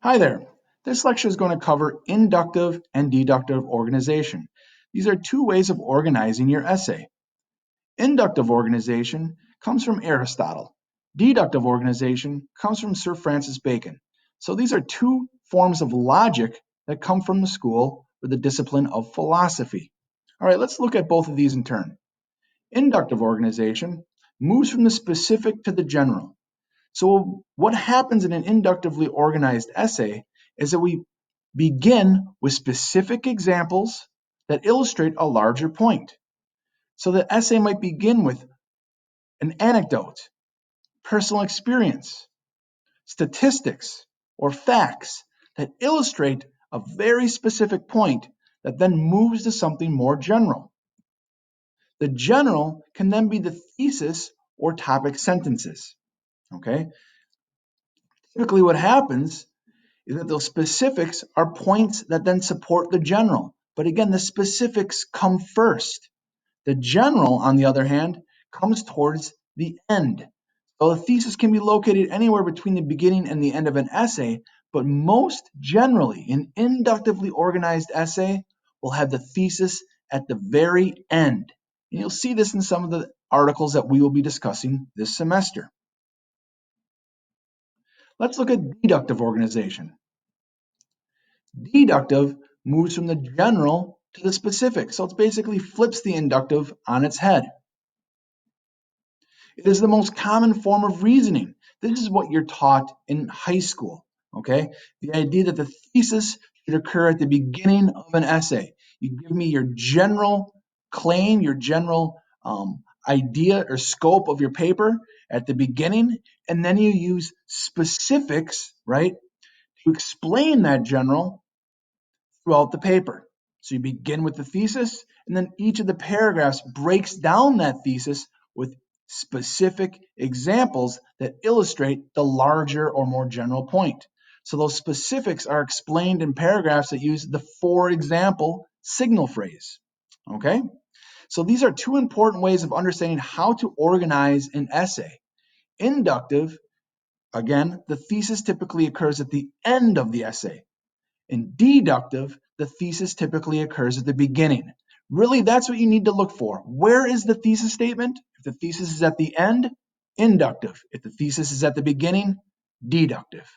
Hi there. This lecture is going to cover inductive and deductive organization. These are two ways of organizing your essay. Inductive organization comes from Aristotle. Deductive organization comes from Sir Francis Bacon. So these are two forms of logic that come from the school or the discipline of philosophy. All right, let's look at both of these in turn. Inductive organization moves from the specific to the general. So what happens in an inductively organized essay is that we begin with specific examples that illustrate a larger point. So the essay might begin with an anecdote, personal experience, statistics, or facts that illustrate a very specific point that then moves to something more general. The general can then be the thesis or topic sentences. Okay? Typically what happens is that those specifics are points that then support the general. But again, the specifics come first. The general, on the other hand, comes towards the end. So the thesis can be located anywhere between the beginning and the end of an essay, but most generally, an inductively organized essay will have the thesis at the very end. And you'll see this in some of the articles that we will be discussing this semester. Let's look at deductive organization. Deductive moves from the general to the specific, so it basically flips the inductive on its head. It is the most common form of reasoning. This is what you're taught in high school, okay? The idea that the thesis should occur at the beginning of an essay. You give me your general claim, your general idea or scope of your paper at the beginning, and then you use specifics, right, to explain that general throughout the paper. So you begin with the thesis, and then each of the paragraphs breaks down that thesis with specific examples that illustrate the larger or more general point. So those specifics are explained in paragraphs that use the for example signal phrase. Okay? So these are two important ways of understanding how to organize an essay. Inductive, again, the thesis typically occurs at the end of the essay. In deductive, the thesis typically occurs at the beginning. Really, that's what you need to look for. Where is the thesis statement? If the thesis is at the end, inductive. If the thesis is at the beginning, deductive.